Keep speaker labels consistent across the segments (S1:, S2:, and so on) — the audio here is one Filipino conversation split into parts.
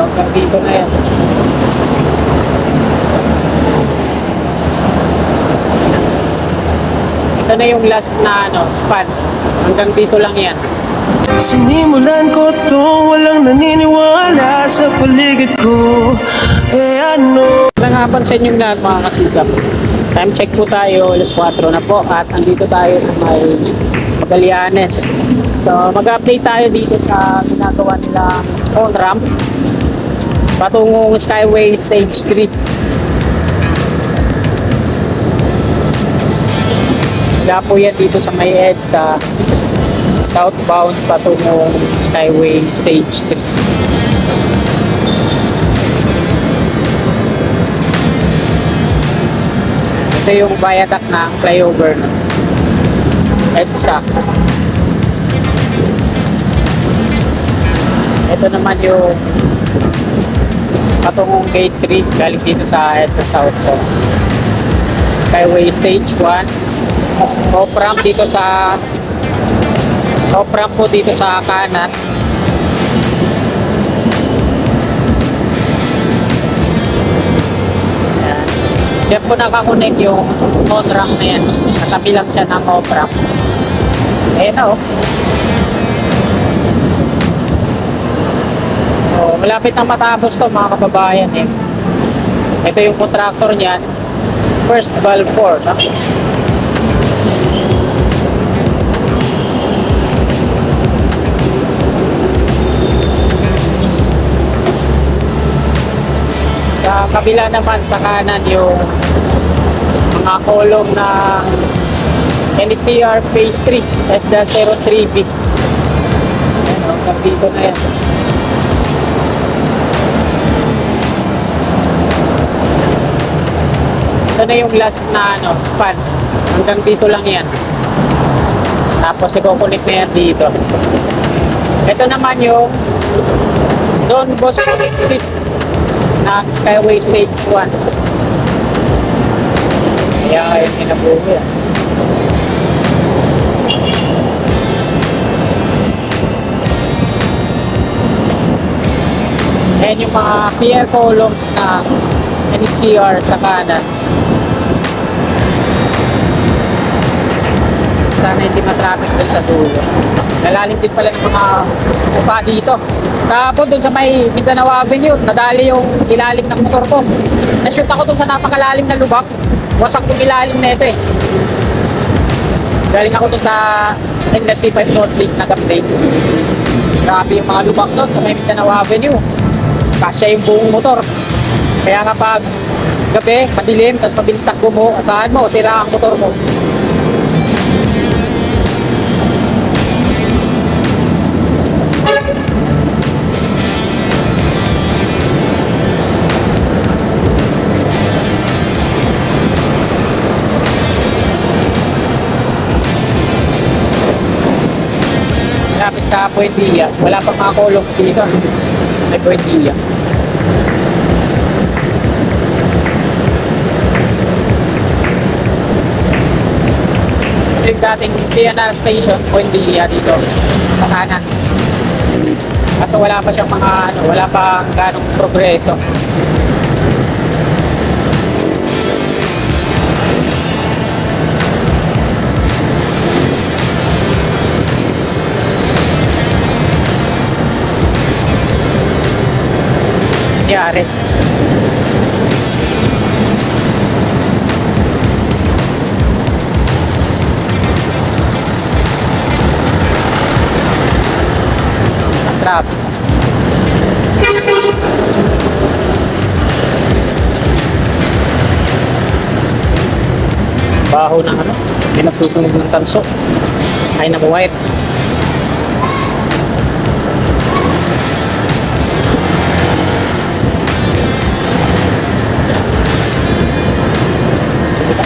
S1: hanggang dito na yan. Ito na yung last na span. Hanggang dito lang yan.
S2: Sinimulan ko to, walang naniniwala sa paligid ko. Ano?
S1: Magandang hapon sa inyong lahat mga kasigap. Time check po tayo, alas 4 na po at andito tayo sa may Magallanes. So mag-update tayo dito sa ginagawa nilang on-ramp patungong Skyway Stage 3. Wala po yan dito sa may EDSA southbound patungong Skyway Stage 3. Ito yung viaduct ng flyover EDSA. Ito naman yung patungong gate 3 galing dito sa EDSA South po. Skyway Stage 1. Off-ramp dito sa off-ramp po dito sa kanan. Diyan po nakakonect yung on-ramp na yan. Natabi lang siya ng off-ramp. Ayan na oh, malapit na matapos to mga kababayan eh. Ito yung contractor niyan. First Valve 4. No? Sa kabila naman sa kanan yung mga kolong ng NCR Phase 3 SD03B. Hanggang dito na yan. Ito na yung last na span. Hanggang dito lang yan. Tapos i-connect na yan dito. Ito naman yung Don Bosco exit ng Skyway Stage 1. Kaya ayun kinabuhi yan. Ayan yung mga pier columns ng NCR sa kanan. Sana hindi matraffic dun sa dulo. Nalalim din pala ng mga upa dito. Tapos dun sa may Mindanao Avenue, nadali yung ilalim ng motor ko. Nashoot ako dun sa napakalalim na lubak. Wasak yung ilalim na ito eh. Galing ako dun sa NC5 North Link nag-update. Grabe yung mga lubak dun sa may Mindanao Avenue. Kasya yung buong motor. Kaya kapag gabi, madilim, tapos mabilis takbo mo, saan mo, sira ang motor mo. Lapit sa Buendia. Wala pang mga columns dito. May Buendia. Yung dating PNR station, Buendia dito. Sa kanan. Kaso wala pa siyang mga wala pa ganong progreso. Nangyari. Ang traffic. Baho ng may nagsusunog ng tanso. Ay nabuwait.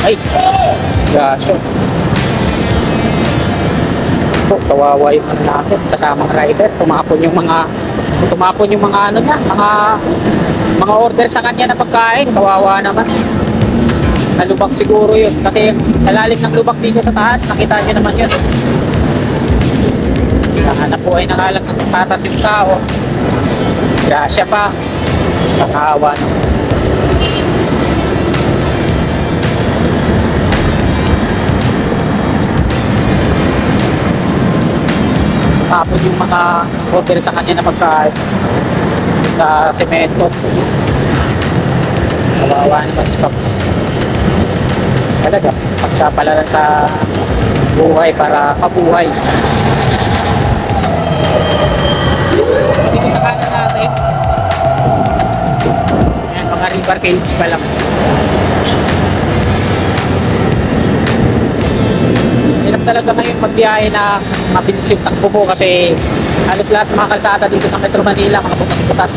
S1: Ay, disgrasyo. Po, kawawa yung ano natin, kasamang rider, tumapon yung mga ano niya, mga order sa kanya na pagkain, kawawa naman. Nalubak siguro yun, kasi nalalim ng lubak dito sa taas, nakita niya naman yun. Nahanap po ay nangalang ng patas yung tao. Disgrasya pa. Nakakawa na. Tapos yung mga order sa kanya na pagkain sa semento. Kawawa naman si Pops. Talaga, pagsapalaran sa buhay para mabuhay. Dito sa kanan natin, ayan, mga river cage pa lang. Hirap talaga ngayon magbiyahe na mabilis yung takbo ko kasi halos lahat ng mga kalsada dito sa Metro Manila, mga butas-butas.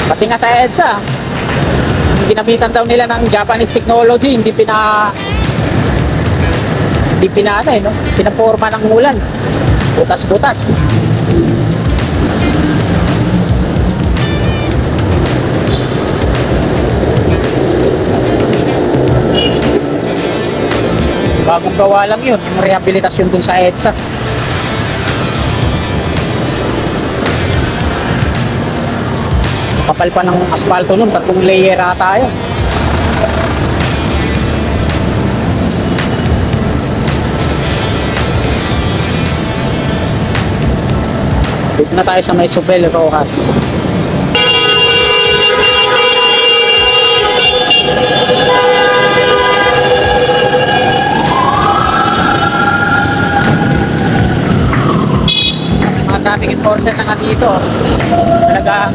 S1: Pati nga sa EDSA, ginamitan daw nila ng Japanese technology, hindi ano no? Pinaporma ng ulan. Butas-butas. Bagong gawa lang yun, yung rehabilitasyon dun sa EDSA. Kapal pa ng asfalto nun, 3 layer ata yun. Dito na tayo sa may Sobel Rojas. Mga traffic enforcer na nga dito. Talaga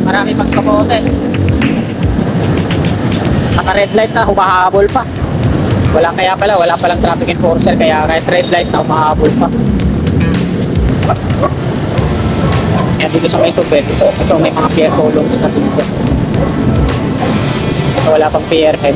S1: marami magkamote. Naka red light na, humahabol pa. Wala palang traffic enforcer kaya kahit red light na humahabol pa. Kaya dito sa may Sobel, ito may mga pier columns na dito. Ito wala pang pier head.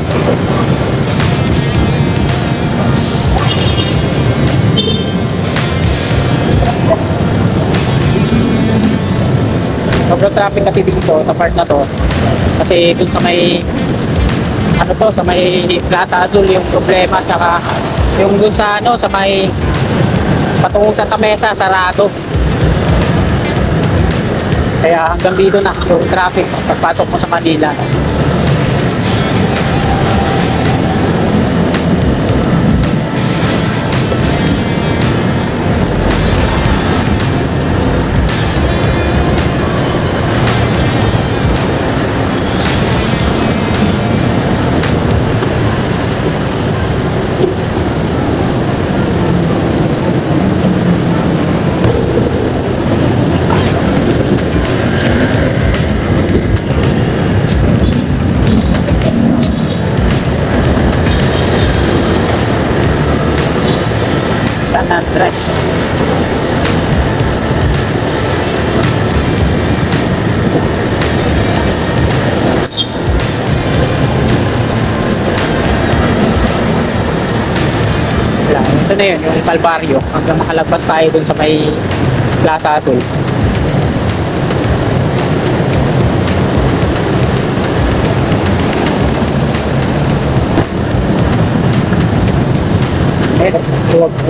S1: Sobrang traffic kasi dito sa part na to. Kasi dun sa may sa may Plaza Azul yung problema, tsaka yung dun sa sa may patungo sa Tamesa sarado. Kaya hanggang dito na yung traffic pagpasok mo sa Manila. San Andres. Ito na yun, yung Calvario. Hanggang makalagpas tayo dun sa may Plaza Azul.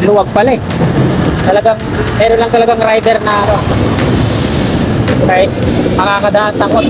S1: Luwag pala eh. Meron lang talagang rider na kahit makakadaan takot.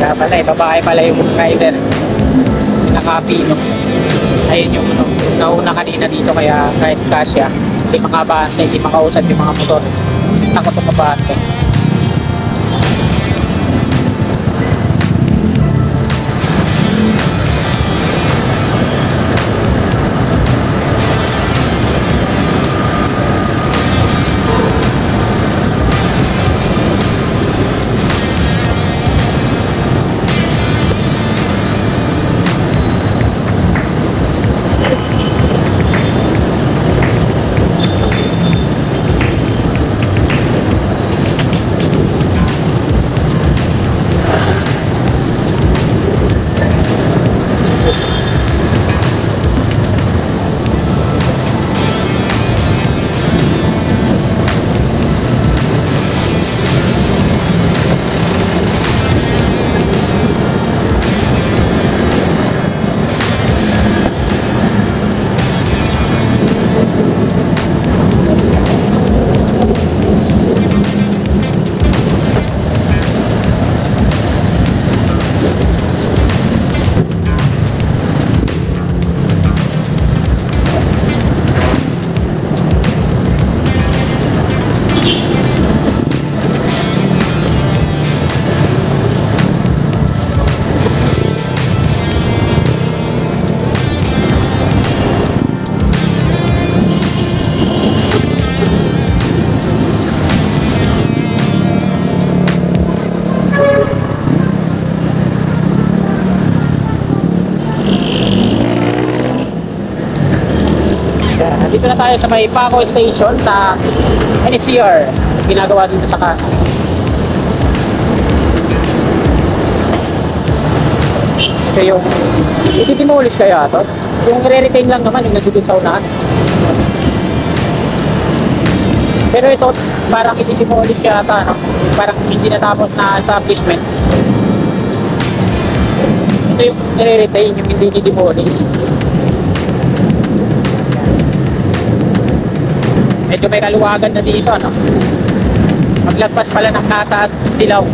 S1: Kaya pala eh, babae pala yung rider. Nakapino. Ayun yung nauna kanina dito kaya kahit kasya, hindi makabante, hindi makausad yung mga motor. Takot ang kabante. tayo sa may Paco Station na NCR. Ginagawa dito sa kanan. Ito yung i-demolish kaya ito. Yung i-retain lang naman yung nandun sa unahan. Pero ito, parang i-demolish yata, no? Parang hindi natapos na establishment. Ito yung i-retain, yung hindi i-demolish. Medyo may kaluwagan na dito, no? Maglagpas pala ng nasa Dilaw.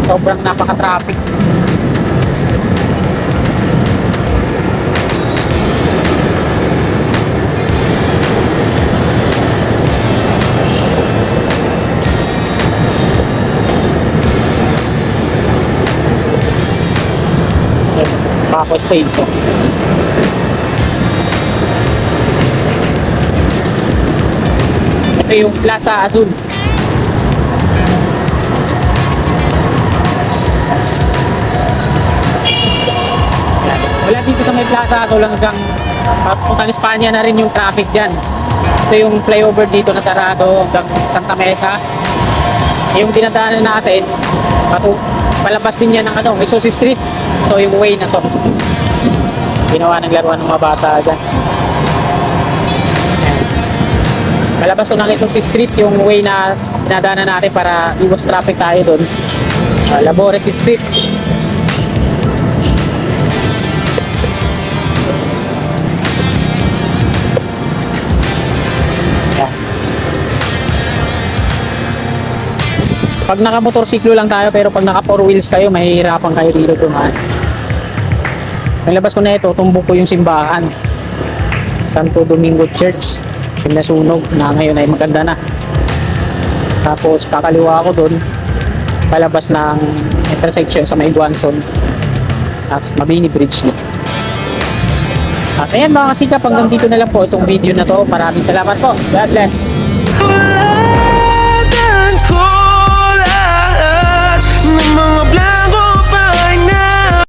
S1: Sobrang napaka-traffic. Paco Station. Ito yung Plaza Azul. Wala dito sa may Plaza Azul hanggang papuntang Espanya na rin yung traffic dyan. Ito yung flyover dito na sarado hanggang Santa Mesa. Yung dinadaanan natin, palabas din yan ng Mesos Street. Ito yung way na to. Ginawa ng laruan ng mga bata dyan. Palabas to ng Mesos Street, yung way na dinadaanan natin para iwas traffic tayo doon. Labores Street. Pag naka-motorsiklo lang tayo, pero pag naka 4 wheels kayo, mahihirapan kayo dito dumaan. Nalabas ko na ito, tumbok ko yung simbahan. Santo Domingo Church. Yung nasunog na ngayon ay maganda na. Tapos kakaliwa ko doon, palabas ng intersection sa may Guanzon. Tapos Mabini Bridge na. At ayan mga kasikap, hanggang dito na lang po itong video na to. Maraming salamat po. God bless.
S2: Wala ko lahat ng mga